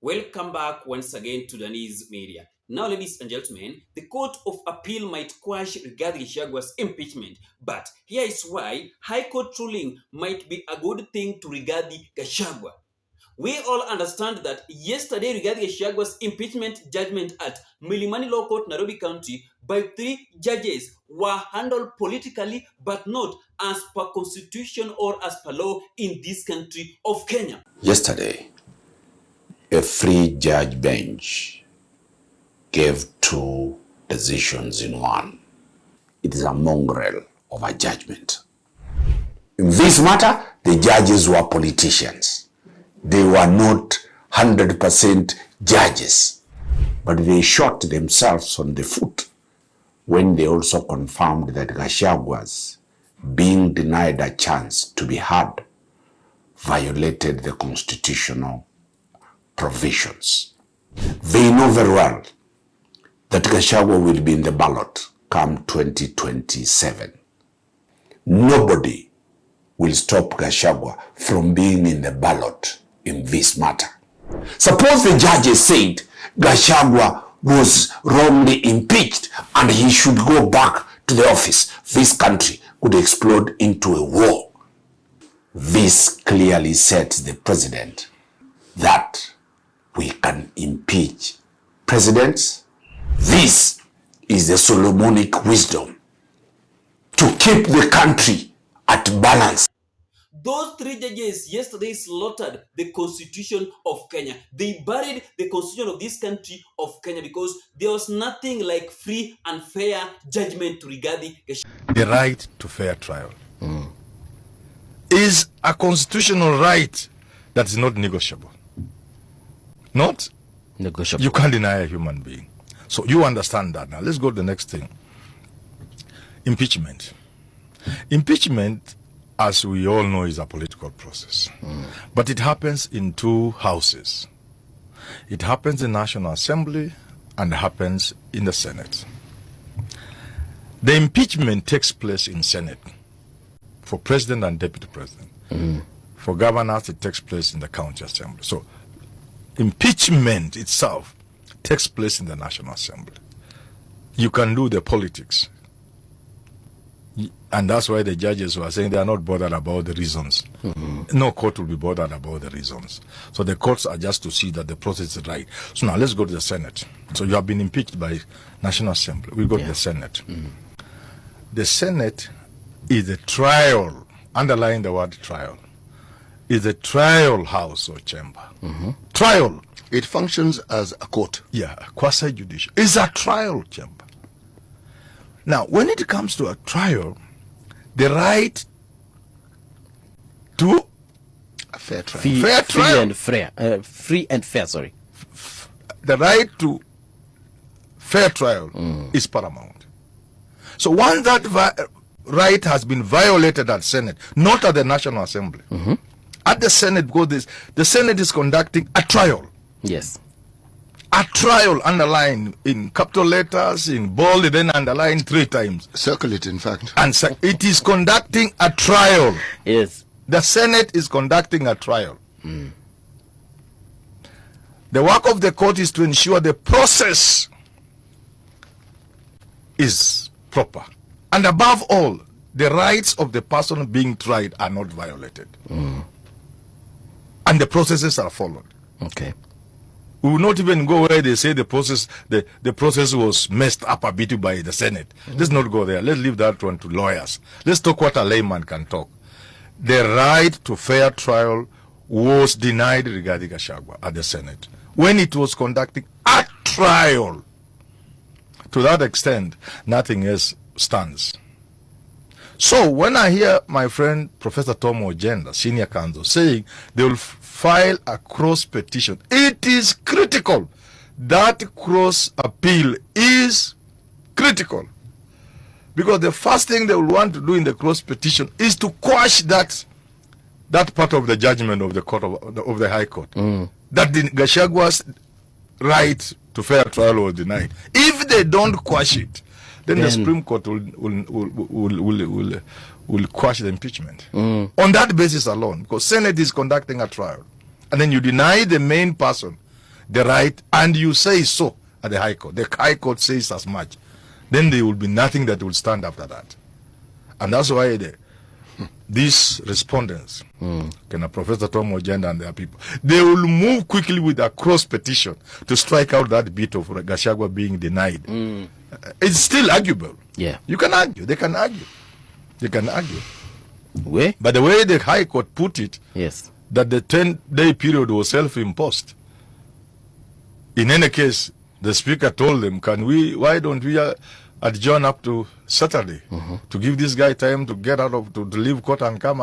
Welcome back once again to the News Media. Now, ladies and gentlemen, the Court of Appeal might quash regarding Gachagua's impeachment, but here is why High Court ruling might be a good thing to regarding Gachagua. We all understand that yesterday regarding Gachagua's impeachment judgment at Milimani Law Court, Nairobi County, by 3 judges were handled politically but not as per constitution or as per law in this country of Kenya. Yesterday, a three-judge bench gave 2 decisions in one. It is a mongrel of a judgment. In this matter, the judges were politicians. They were not 100% judges, but they shot themselves on the foot when they also confirmed that Gachagua's being denied a chance to be heard violated the constitutional provisions. They know very well that Gachagua will be in the ballot come 2027. Nobody will stop Gachagua from being in the ballot in this matter. Suppose the judges said Gachagua was wrongly impeached and he should go back to the office. This country could explode into a war. This clearly sets the precedent that we can impeach presidents. This is the Solomonic wisdom to keep the country at balance. Those 3 judges yesterday slaughtered the constitution of Kenya. They buried the constitution of this country of Kenya because there was nothing like free and fair judgment regarding the right to fair trial. Is a constitutional right that is not negotiable. Not negotiable. You can't deny a human being. So you understand that. Now let's go to the next thing. Impeachment. Impeachment, as we all know, is a political process. But it happens in 2 houses. It happens in the National Assembly and happens in the Senate. The impeachment takes place in Senate for president and deputy president. For governors, it takes place in the county assembly. So impeachment itself takes place in the National Assembly. You can do the politics. And that's why the judges were saying they are not bothered about the reasons. No court will be bothered about the reasons. So the courts are just to see that the process is right. So now let's go to the Senate. So you have been impeached by National Assembly. We go to the Senate. The Senate is a trial, underline the word trial, is a trial house or chamber. Trial. It functions as a court. Yeah, quasi-judicial. It's a trial chamber. Now, when it comes to a trial, the right to a fair trial. Free and fair, sorry. The right to fair trial is paramount. So once that right has been violated at Senate, not at the National Assembly, at the Senate, because the Senate is conducting a trial. Yes. A trial, underlined in capital letters, in bold, then underlined 3 times. Circle it, in fact. And it is conducting a trial. Yes. The Senate is conducting a trial. The work of the court is to ensure the process is proper. And above all, the rights of the person being tried are not violated. And the processes are followed. Okay. We will not even go where they say the process was messed up a bit by the Senate. Let's not go there. Let's leave that one to lawyers. Let's talk what a layman can talk. The right to fair trial was denied regarding Gachagua at the Senate when it was conducting a trial. To that extent, nothing else stands. So when I hear my friend Professor Tom Ojenda, senior counsel, saying they will file a cross petition, it is critical. That cross appeal is critical. Because the first thing they will want to do in the cross petition is to quash that part of the judgment of the court of the High Court. That the Gachagua's right to fair trial was denied. If they don't quash it, then the Supreme Court will quash the impeachment. On that basis alone, because Senate is conducting a trial, and then you deny the main person the right, and you say so at the High Court, the High Court says as much, then there will be nothing that will stand after that. And that's why these respondents, Professor Tom Ojenda and their people, they will move quickly with a cross petition to strike out that bit of Gachagua being denied. It's still arguable. Yeah. You can argue. They can argue. They can argue. Where? But the way the High Court put it, Yes. that the 10-day period was self-imposed. In any case, the Speaker told them, why don't we adjourn up to Saturday to give this guy time to get out of, to leave court and come,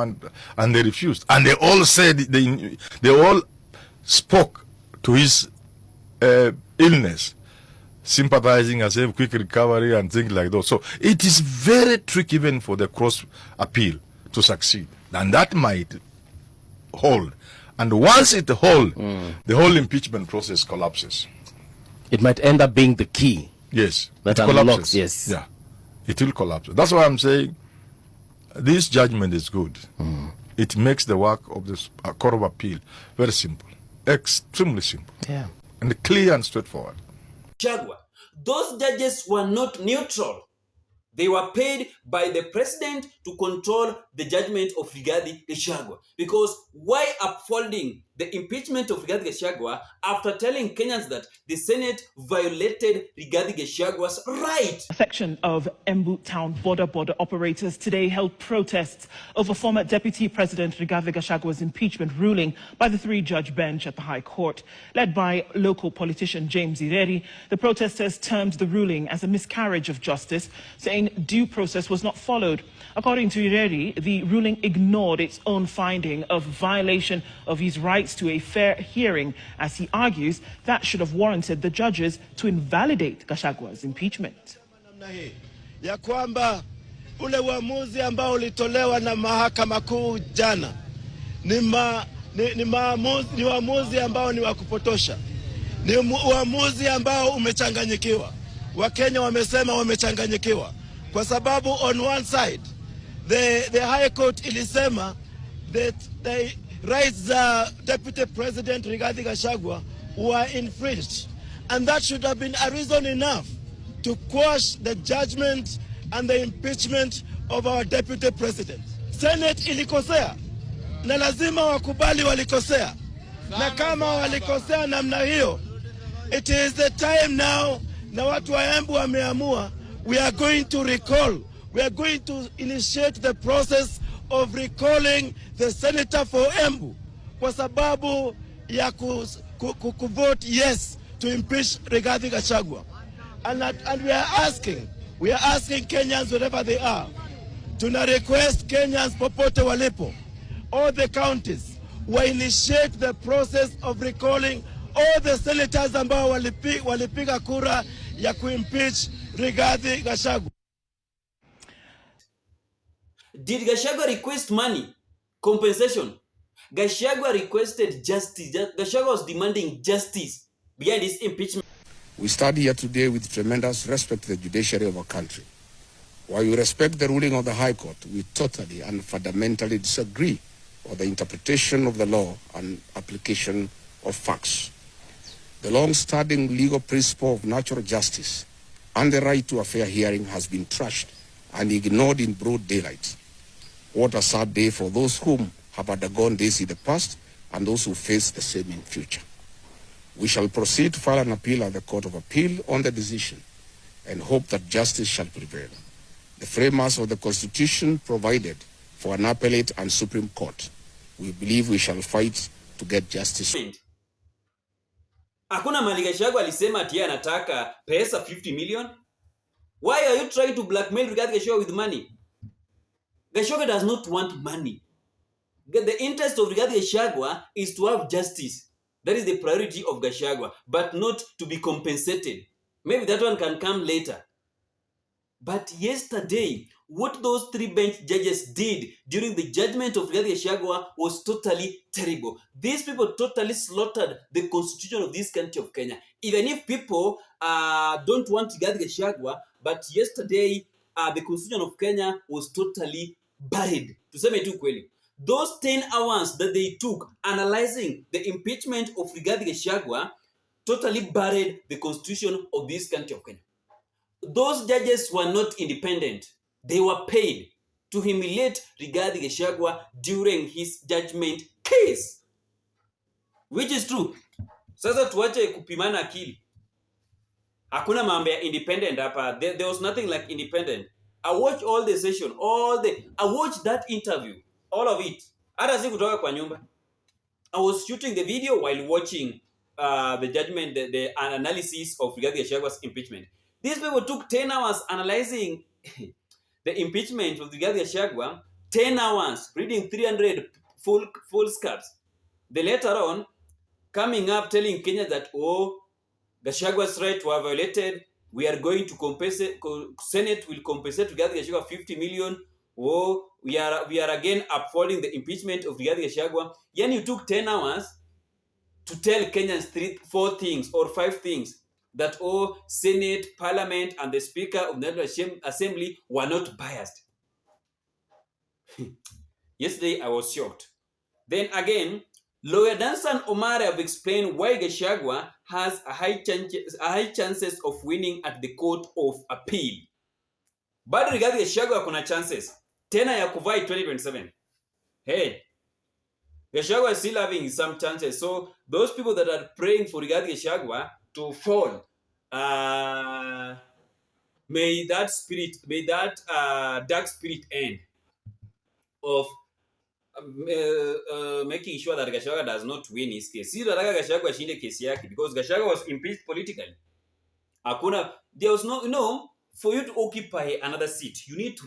and they refused. And they all said, they all spoke to his illness, sympathizing and saying quick recovery and things like that. So it is very tricky even for the cross appeal to succeed. And that might hold. And once it holds, the whole impeachment process collapses. It might end up being the key. Yes. That it unlocks, collapses. yes. Yeah. It will collapse. That's why I'm saying this judgment is good. It makes the work of the Court of Appeal very simple. Extremely simple. Yeah. And clear and straightforward. Gachagua, those judges were not neutral. They were paid by the president to control the judgment of Rigathi Gachagua. Because why upholding the impeachment of Rigathi Gachagua after telling Kenyans that the Senate violated Rigathi Gachagua's right? A section of Embu town border operators today held protests over former Deputy President Rigathi Gachagua's impeachment ruling by the three-judge bench at the High Court. Led by local politician James Ireri, the protesters termed the ruling as a miscarriage of justice, saying due process was not followed. According to Ireri, the ruling ignored its own finding of violation of his rights to a fair hearing, as he argues that should have warranted the judges to invalidate Gachagua's impeachment. Ya kwamba ule uamuzi ambao ulitolewa na mahakama kuu jana ni uamuzi ambao ni wa kupotosha. Ni uamuzi ambao umechanganyikiwa. Wakenya wamesema wamechanganyikiwa. Kwa sababu on one side, the High Court ilisema that the rights Deputy President Rigathi Gachagua were infringed. And that should have been a reason enough to quash the judgment and the impeachment of our Deputy President. Senate ilikosea, na lazima wakubali walikosea. Na kama walikosea namna hiyo, it is the time now, na watu wa Embu wameamua, we are going to recall, we are going to initiate the process of recalling the senator for Embu kwa sababu ya kuvote yes to impeach Rigathi Gachagua. And we are asking Kenyans wherever they are, tuna request Kenyans popote walipo, all the counties, we initiate the process of recalling all the senators ambao walipiga kura ya kuimpeach Rigathi Gachagua. Did Gachagua request money? Compensation? Gachagua requested justice. Gachagua was demanding justice behind his impeachment. We stand here today with tremendous respect to the judiciary of our country. While we respect the ruling of the High Court, we totally and fundamentally disagree with the interpretation of the law and application of facts. The long-standing legal principle of natural justice and the right to a fair hearing has been trashed and ignored in broad daylight. What a sad day for those whom have undergone this in the past and those who face the same in future. We shall proceed to file an appeal at the Court of Appeal on the decision and hope that justice shall prevail. The framers of the Constitution provided for an appellate and Supreme Court. We believe we shall fight to get justice. Hakuna mali Gachagua alisema ati anataka pesa 50 million. Why are you trying to blackmail Rigathi Gachagua with money? Gachagua does not want money. The interest of Rigathi Gachagua is to have justice. That is the priority of Gachagua, but not to be compensated. Maybe that one can come later. But yesterday, what those three bench judges did during the judgment of Rigathi Gachagua was totally terrible. These people totally slaughtered the constitution of this country of Kenya. Even if people don't want Rigathi Gachagua, but yesterday the constitution of Kenya was totally buried. Tuseme tu kweli. Those 10 hours that they took analyzing the impeachment of Rigathi Gachagua totally buried the constitution of this country of Kenya. Those judges were not independent. They were paid to humiliate Rigathi Gachagua during his judgment case. Which is true. Sasa tuache kupimana akili. Hakuna mambo ya independent hapa. There was nothing like independent. I watched all the session, I watched that interview, all of it. Hata si kutoka kwa nyumba. I was shooting the video while watching the judgment, the analysis of Rigathi Gachagua's impeachment. These people took 10 hours analyzing the impeachment of Rigathi Gachagua, 10 hours, reading 300 full scabs. Then later on, coming up telling Kenya that, oh, Gachagua's rights were violated, we are going to compensate, Senate will compensate Rigathi Gachagua 50 million, oh, we are again upholding the impeachment of Rigathi Gachagua. Then you took 10 hours to tell Kenyans 4 things or 5 things that, oh, Senate, Parliament, and the Speaker of the National Assembly were not biased. Yesterday, I was shocked. Then again, Lawyer Dansan Omar have explained why Gachagua has a high chances of winning at the Court of Appeal. But Rigathi Gachagua kuna chances tena ya kuvai 2027. Hey, Gachagua is still having some chances. So those people that are praying for Rigathi Gachagua to fall, may that dark spirit end of making sure that Gachagua does not win his case. See that Gachagua shinde kesi yake because Gachagua was impeached politically. There was no, for you to occupy another seat, you need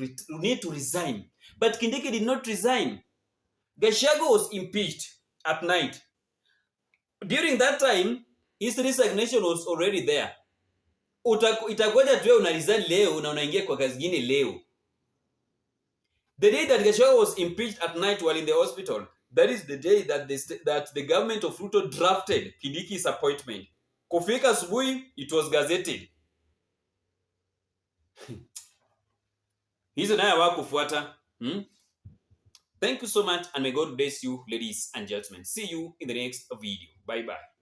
to resign. But Kindiki did not resign. Gachagua was impeached at night. During that time, his resignation was already there. Itakuja tu una resign leo na unaingia kwa kazi nyingine leo. The day that Gachagua was impeached at night while in the hospital, that is the day that the government of Ruto drafted Kindiki's appointment. Kufika asubuhi, it was gazetted. Hizo nayo hawakufuata. Thank you so much and may God bless you, ladies and gentlemen. See you in the next video. Bye-bye.